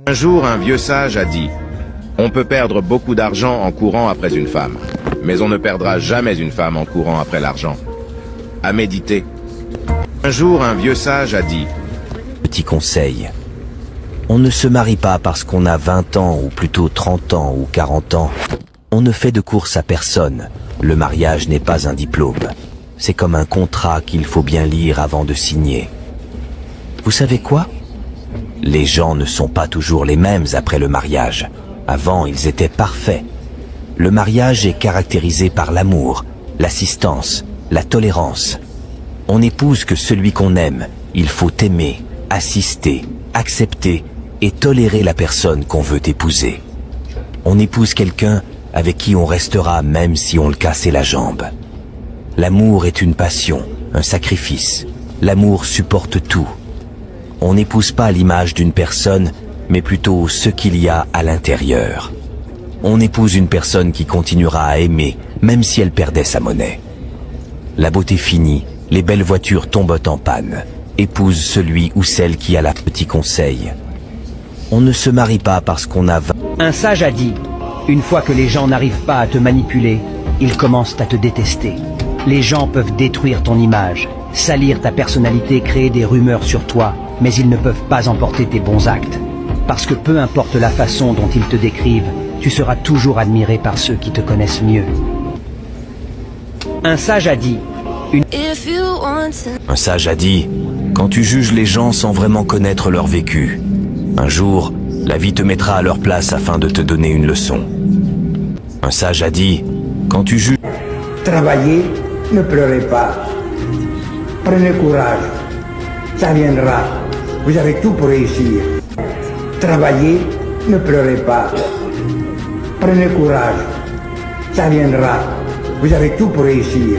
Un jour, un vieux sage a dit « On peut perdre beaucoup d'argent en courant après une femme, mais on ne perdra jamais une femme en courant après l'argent. » À méditer. Un jour, un vieux sage a dit « Petit conseil, on ne se marie pas parce qu'on a 20 ans ou plutôt 30 ans ou 40 ans. On ne fait de course à personne. Le mariage n'est pas un diplôme. C'est comme un contrat qu'il faut bien lire avant de signer. Vous savez quoi ? Les gens ne sont pas toujours les mêmes après le mariage. Avant, ils étaient parfaits. Le mariage est caractérisé par l'amour, l'assistance, la tolérance. On n'épouse que celui qu'on aime. Il faut aimer, assister, accepter et tolérer la personne qu'on veut épouser. On épouse quelqu'un avec qui on restera même si on le cassait la jambe. L'amour est une passion, un sacrifice. L'amour supporte tout. On n'épouse pas l'image d'une personne, mais plutôt ce qu'il y a à l'intérieur. On épouse une personne qui continuera à aimer, même si elle perdait sa monnaie. La beauté finie, les belles voitures tombent en panne. Épouse celui ou celle qui a la petit conseil. On ne se marie pas parce qu'on a... Un sage a dit, une fois que les gens n'arrivent pas à te manipuler, ils commencent à te détester. Les gens peuvent détruire ton image, salir ta personnalité, créer des rumeurs sur toi, mais ils ne peuvent pas emporter tes bons actes. Parce que peu importe la façon dont ils te décrivent, tu seras toujours admiré par ceux qui te connaissent mieux. Un sage a dit, Un sage a dit, quand tu juges les gens sans vraiment connaître leur vécu, un jour, la vie te mettra à leur place afin de te donner une leçon. Un sage a dit, quand tu juges... Travaillez, ne pleurez pas. Prenez courage, ça viendra. Vous avez tout pour réussir. Travaillez, ne pleurez pas. Prenez courage, ça viendra. Vous avez tout pour réussir.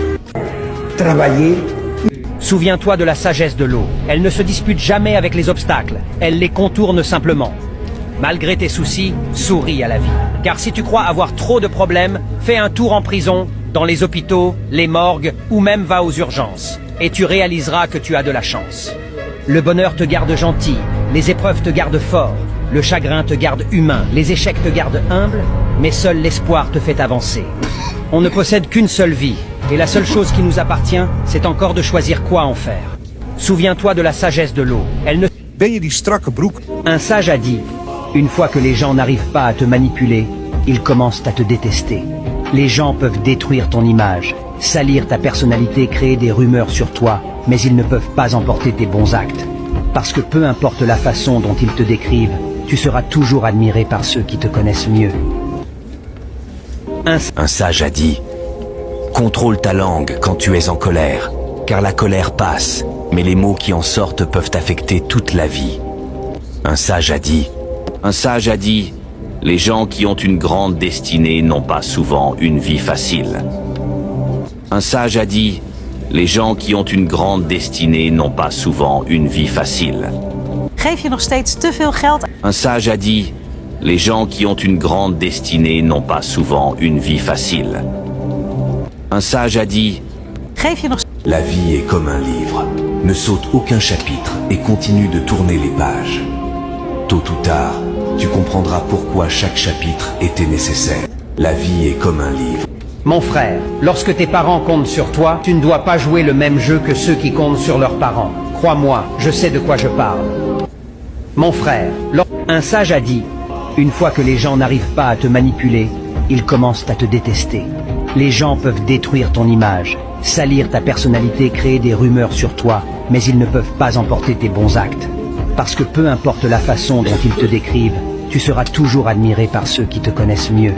Travaillez. Souviens-toi de la sagesse de l'eau. Elle ne se dispute jamais avec les obstacles. Elle les contourne simplement. Malgré tes soucis, souris à la vie. Car si tu crois avoir trop de problèmes, fais un tour en prison, dans les hôpitaux, les morgues ou même va aux urgences. Et tu réaliseras que tu as de la chance. Le bonheur te garde gentil, les épreuves te gardent fort, le chagrin te garde humain, les échecs te gardent humble, mais seul l'espoir te fait avancer. On ne possède qu'une seule vie, et la seule chose qui nous appartient, c'est encore de choisir quoi en faire. Souviens-toi de la sagesse de l'eau. Elle ne... Ben je die strakke broek? Un sage a dit, une fois que les gens n'arrivent pas à te manipuler, ils commencent à te détester. Les gens peuvent détruire ton image, salir ta personnalité, créer des rumeurs sur toi, mais ils ne peuvent pas emporter tes bons actes. Parce que peu importe la façon dont ils te décrivent, tu seras toujours admiré par ceux qui te connaissent mieux. Un sage a dit, contrôle ta langue quand tu es en colère, car la colère passe, mais les mots qui en sortent peuvent affecter toute la vie. Un sage a dit, les gens qui ont une grande destinée n'ont pas souvent une vie facile. Un sage a dit, les gens qui ont une grande destinée n'ont pas souvent une vie facile. Geef je nog steeds te veel geld? Un sage a dit, les gens qui ont une grande destinée n'ont pas souvent une vie facile. Un sage a dit, Geef je nog... La vie est comme un livre. Ne saute aucun chapitre et continue de tourner les pages. Tôt ou tard, tu comprendras pourquoi chaque chapitre était nécessaire. La vie est comme un livre. Mon frère, lorsque tes parents comptent sur toi, tu ne dois pas jouer le même jeu que ceux qui comptent sur leurs parents. Crois-moi, je sais de quoi je parle. Mon frère, un sage a dit, une fois que les gens n'arrivent pas à te manipuler, ils commencent à te détester. Les gens peuvent détruire ton image, salir ta personnalité, créer des rumeurs sur toi, mais ils ne peuvent pas emporter tes bons actes. Parce que peu importe la façon dont ils te décrivent, tu seras toujours admiré par ceux qui te connaissent mieux.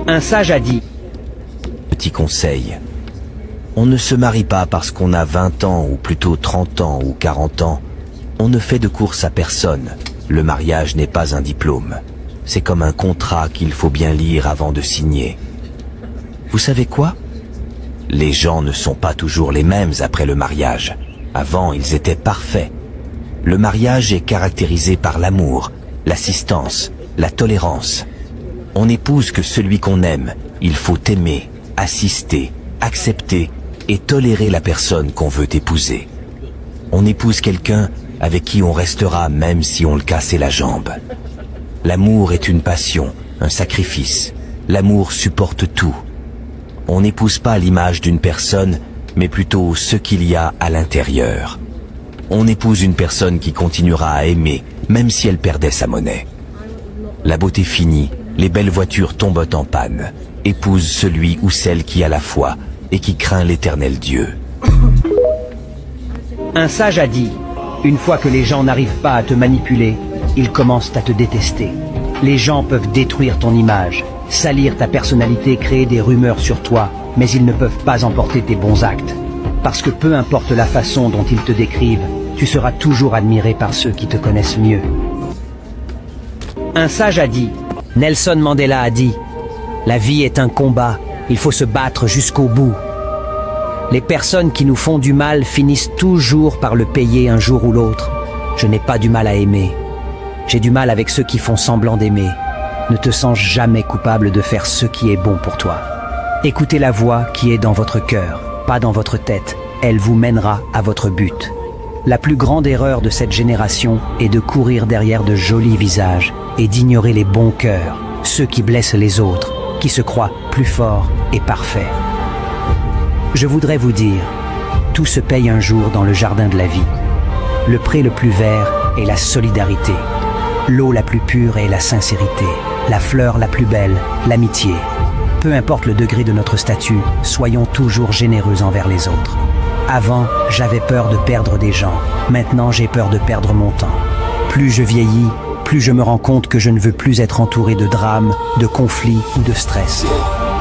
Un sage a dit, Petit conseil, on ne se marie pas parce qu'on a 20 ans ou plutôt 30 ans ou 40 ans. On ne fait de course à personne. Le mariage n'est pas un diplôme. C'est comme un contrat qu'il faut bien lire avant de signer. Vous savez quoi ? Les gens ne sont pas toujours les mêmes après le mariage. Avant, ils étaient parfaits. Le mariage est caractérisé par l'amour, l'assistance, la tolérance. On n'épouse que celui qu'on aime. Il faut aimer, assister, accepter et tolérer la personne qu'on veut épouser. On épouse quelqu'un avec qui on restera même si on le cassait la jambe. L'amour est une passion, un sacrifice. L'amour supporte tout. On n'épouse pas l'image d'une personne, mais plutôt ce qu'il y a à l'intérieur. On épouse une personne qui continuera à aimer, même si elle perdait sa monnaie. La beauté finie, les belles voitures tombent en panne. Épouse celui ou celle qui a la foi et qui craint l'Éternel Dieu. Un sage a dit, une fois que les gens n'arrivent pas à te manipuler, ils commencent à te détester. Les gens peuvent détruire ton image, salir ta personnalité, créer des rumeurs sur toi, mais ils ne peuvent pas emporter tes bons actes. Parce que peu importe la façon dont ils te décrivent, tu seras toujours admiré par ceux qui te connaissent mieux. Un sage a dit, Nelson Mandela a dit, la vie est un combat, il faut se battre jusqu'au bout. Les personnes qui nous font du mal finissent toujours par le payer un jour ou l'autre. Je n'ai pas du mal à aimer. J'ai du mal avec ceux qui font semblant d'aimer. Ne te sens jamais coupable de faire ce qui est bon pour toi. Écoutez la voix qui est dans votre cœur, pas dans votre tête. Elle vous mènera à votre but. La plus grande erreur de cette génération est de courir derrière de jolis visages et d'ignorer les bons cœurs, ceux qui blessent les autres, qui se croient plus forts et parfaits. Je voudrais vous dire, tout se paye un jour dans le jardin de la vie. Le pré le plus vert est la solidarité. L'eau la plus pure est la sincérité. La fleur la plus belle, l'amitié. Peu importe le degré de notre statut, soyons toujours généreux envers les autres. Avant, j'avais peur de perdre des gens. Maintenant, j'ai peur de perdre mon temps. Plus je vieillis, plus je me rends compte que je ne veux plus être entouré de drames, de conflits ou de stress.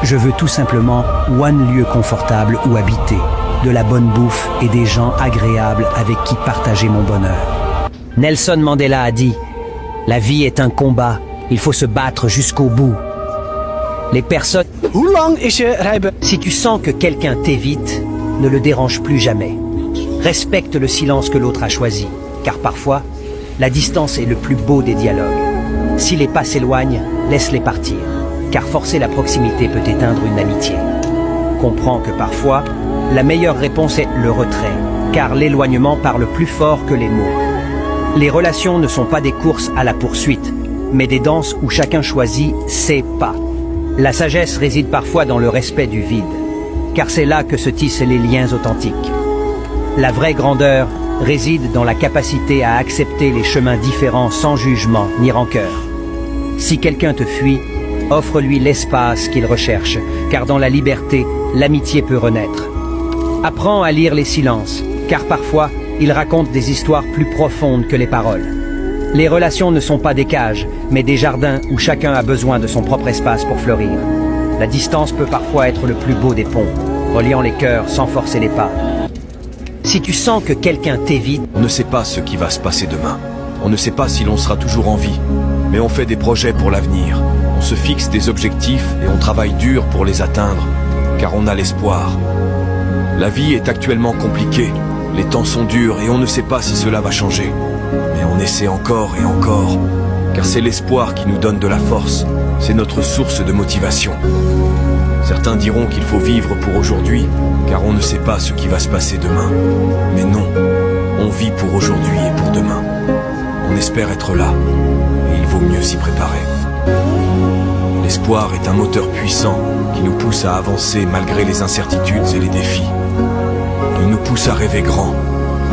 Je veux tout simplement un lieu confortable où habiter, de la bonne bouffe et des gens agréables avec qui partager mon bonheur. Nelson Mandela a dit, la vie est un combat, il faut se battre jusqu'au bout. Les personnes... Si tu sens que quelqu'un t'évite, ne le dérange plus jamais. Respecte le silence que l'autre a choisi, car parfois, la distance est le plus beau des dialogues. Si les pas s'éloignent, laisse-les partir, car forcer la proximité peut éteindre une amitié. Comprends que parfois, la meilleure réponse est le retrait, car l'éloignement parle plus fort que les mots. Les relations ne sont pas des courses à la poursuite, mais des danses où chacun choisit ses pas. La sagesse réside parfois dans le respect du vide, car c'est là que se tissent les liens authentiques. La vraie grandeur réside dans la capacité à accepter les chemins différents sans jugement ni rancœur. Si quelqu'un te fuit, offre-lui l'espace qu'il recherche, car dans la liberté, l'amitié peut renaître. Apprends à lire les silences, car parfois, ils racontent des histoires plus profondes que les paroles. Les relations ne sont pas des cages, mais des jardins où chacun a besoin de son propre espace pour fleurir. La distance peut parfois être le plus beau des ponts, reliant les cœurs sans forcer les pas. Si tu sens que quelqu'un t'évite... On ne sait pas ce qui va se passer demain. On ne sait pas si l'on sera toujours en vie. Mais on fait des projets pour l'avenir. On se fixe des objectifs et on travaille dur pour les atteindre, car on a l'espoir. La vie est actuellement compliquée. Les temps sont durs et on ne sait pas si cela va changer. Mais on essaie encore et encore, car c'est l'espoir qui nous donne de la force. C'est notre source de motivation. Certains diront qu'il faut vivre pour aujourd'hui, car on ne sait pas ce qui va se passer demain. Mais non, on vit pour aujourd'hui et pour demain. On espère être là, et il vaut mieux s'y préparer. L'espoir est un moteur puissant qui nous pousse à avancer malgré les incertitudes et les défis. Il nous pousse à rêver grand,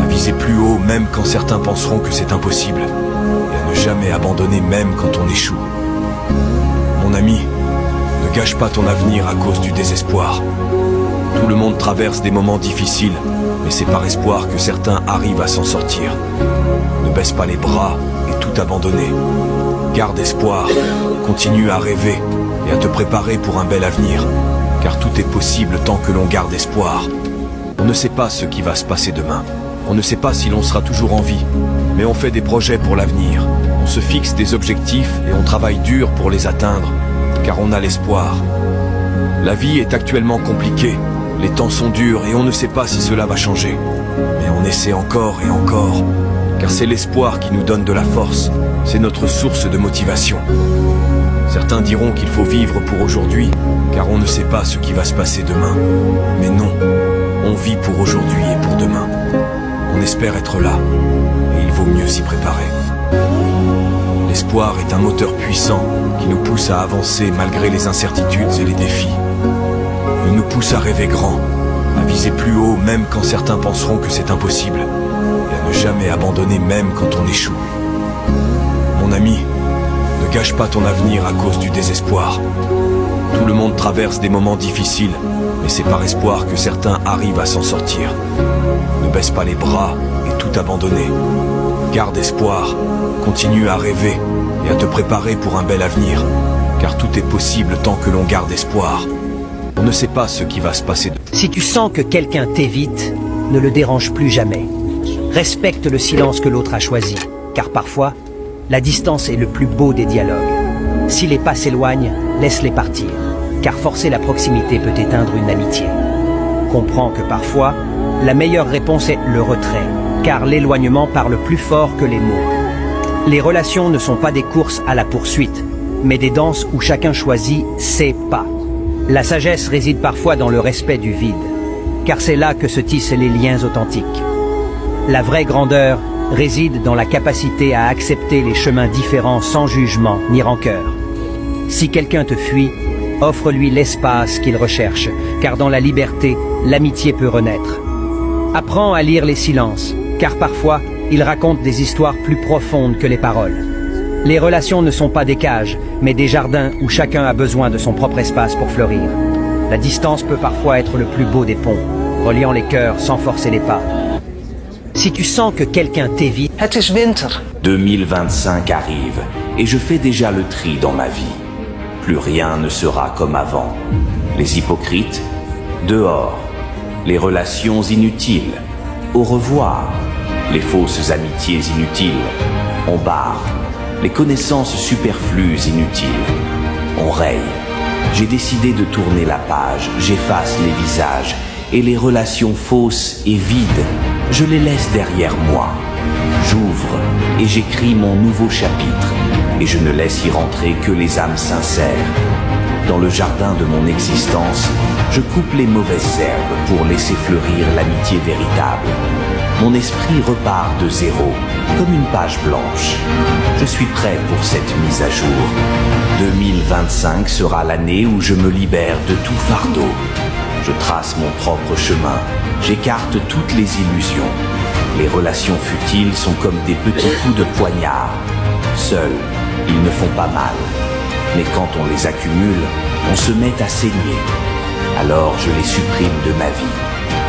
à viser plus haut même quand certains penseront que c'est impossible, et à ne jamais abandonner même quand on échoue. Mon ami, ne gâche pas ton avenir à cause du désespoir. Tout le monde traverse des moments difficiles, mais c'est par espoir que certains arrivent à s'en sortir. Ne baisse pas les bras et tout abandonner. Garde espoir, continue à rêver et à te préparer pour un bel avenir, car tout est possible tant que l'on garde espoir. On ne sait pas ce qui va se passer demain. On ne sait pas si l'on sera toujours en vie, mais on fait des projets pour l'avenir. On se fixe des objectifs et on travaille dur pour les atteindre, car on a l'espoir. La vie est actuellement compliquée, les temps sont durs et on ne sait pas si cela va changer. Mais on essaie encore et encore, car c'est l'espoir qui nous donne de la force. C'est notre source de motivation. Certains diront qu'il faut vivre pour aujourd'hui, car on ne sait pas ce qui va se passer demain. Mais non, on vit pour aujourd'hui et pour demain. On espère être là, et il vaut vaut mieux s'y préparer. L'espoir est un moteur puissant qui nous pousse à avancer malgré les incertitudes et les défis. Il nous pousse à rêver grand, à viser plus haut même quand certains penseront que c'est impossible, et à ne jamais abandonner même quand on échoue. Mon ami, ne gâche pas ton avenir à cause du désespoir. Tout le monde traverse des moments difficiles, mais c'est par espoir que certains arrivent à s'en sortir. Ne baisse pas les bras et tout abandonner. Garde espoir, continue à rêver et à te préparer pour un bel avenir, car tout est possible tant que l'on garde espoir. On ne sait pas ce qui va se passer. Si tu sens que quelqu'un t'évite, ne le dérange plus jamais. Respecte le silence que l'autre a choisi, car parfois, la distance est le plus beau des dialogues. Si les pas s'éloignent, laisse-les partir, car forcer la proximité peut éteindre une amitié. Comprends que parfois, la meilleure réponse est le retrait, car l'éloignement parle plus fort que les mots. Les relations ne sont pas des courses à la poursuite, mais des danses où chacun choisit ses pas. La sagesse réside parfois dans le respect du vide, car c'est là que se tissent les liens authentiques. La vraie grandeur réside dans la capacité à accepter les chemins différents sans jugement ni rancœur. Si quelqu'un te fuit, offre-lui l'espace qu'il recherche, car dans la liberté, l'amitié peut renaître. Apprends à lire les silences, car parfois, ils racontent des histoires plus profondes que les paroles. Les relations ne sont pas des cages, mais des jardins où chacun a besoin de son propre espace pour fleurir. La distance peut parfois être le plus beau des ponts, reliant les cœurs sans forcer les pas. Si tu sens que quelqu'un t'évite... Het is winter. 2025 arrive et je fais déjà le tri dans ma vie. Plus rien ne sera comme avant. Les hypocrites, dehors. Les relations inutiles, au revoir. Les fausses amitiés inutiles, on barre. Les connaissances superflues inutiles, on raye. J'ai décidé de tourner la page, j'efface les visages et les relations fausses et vides, je les laisse derrière moi. J'ouvre et j'écris mon nouveau chapitre et je ne laisse y rentrer que les âmes sincères. Dans le jardin de mon existence, je coupe les mauvaises herbes pour laisser fleurir l'amitié véritable. Mon esprit repart de zéro, comme une page blanche. Je suis prêt pour cette mise à jour. 2025 sera l'année où je me libère de tout fardeau. Je trace mon propre chemin, j'écarte toutes les illusions. Les relations futiles sont comme des petits coups de poignard. Seuls, ils ne font pas mal. Mais quand on les accumule, on se met à saigner. Alors je les supprime de ma vie.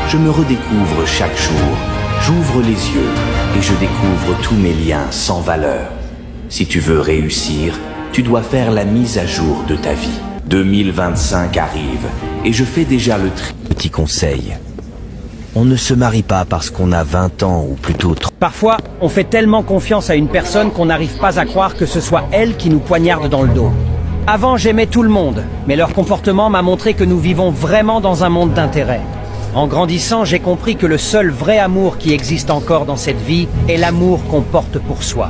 Je me redécouvre chaque jour. J'ouvre les yeux et je découvre tous mes liens sans valeur. Si tu veux réussir, tu dois faire la mise à jour de ta vie. 2025 arrive et je fais déjà le tri. Petit conseil. On ne se marie pas parce qu'on a 20 ans ou plutôt 30. Parfois, on fait tellement confiance à une personne qu'on n'arrive pas à croire que ce soit elle qui nous poignarde dans le dos. Avant, j'aimais tout le monde, mais leur comportement m'a montré que nous vivons vraiment dans un monde d'intérêt. En grandissant, j'ai compris que le seul vrai amour qui existe encore dans cette vie est l'amour qu'on porte pour soi.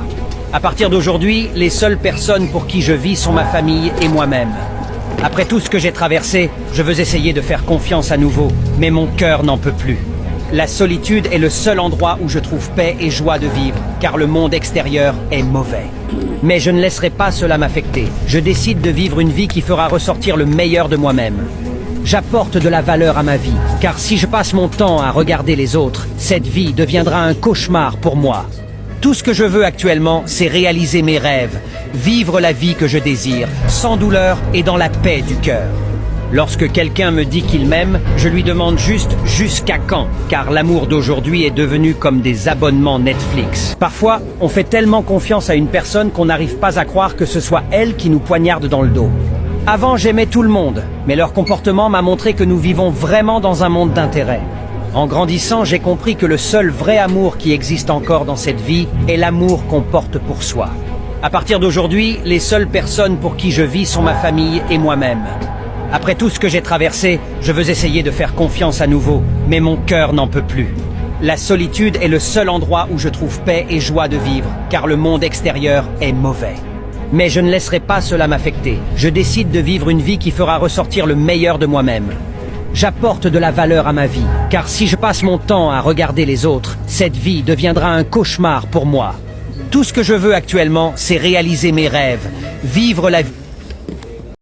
À partir d'aujourd'hui, les seules personnes pour qui je vis sont ma famille et moi-même. Après tout ce que j'ai traversé, je veux essayer de faire confiance à nouveau, mais mon cœur n'en peut plus. La solitude est le seul endroit où je trouve paix et joie de vivre, car le monde extérieur est mauvais. Mais je ne laisserai pas cela m'affecter. Je décide de vivre une vie qui fera ressortir le meilleur de moi-même. J'apporte de la valeur à ma vie, car si je passe mon temps à regarder les autres, cette vie deviendra un cauchemar pour moi. Tout ce que je veux actuellement, c'est réaliser mes rêves, vivre la vie que je désire, sans douleur et dans la paix du cœur. Lorsque quelqu'un me dit qu'il m'aime, je lui demande juste jusqu'à quand, car l'amour d'aujourd'hui est devenu comme des abonnements Netflix. Parfois, on fait tellement confiance à une personne qu'on n'arrive pas à croire que ce soit elle qui nous poignarde dans le dos. Avant, j'aimais tout le monde, mais leur comportement m'a montré que nous vivons vraiment dans un monde d'intérêt. En grandissant, j'ai compris que le seul vrai amour qui existe encore dans cette vie est l'amour qu'on porte pour soi. À partir d'aujourd'hui, les seules personnes pour qui je vis sont ma famille et moi-même. Après tout ce que j'ai traversé, je veux essayer de faire confiance à nouveau, mais mon cœur n'en peut plus. La solitude est le seul endroit où je trouve paix et joie de vivre, car le monde extérieur est mauvais. Mais je ne laisserai pas cela m'affecter. Je décide de vivre une vie qui fera ressortir le meilleur de moi-même. J'apporte de la valeur à ma vie, car si je passe mon temps à regarder les autres, cette vie deviendra un cauchemar pour moi. Tout ce que je veux actuellement, c'est réaliser mes rêves, vivre la vie.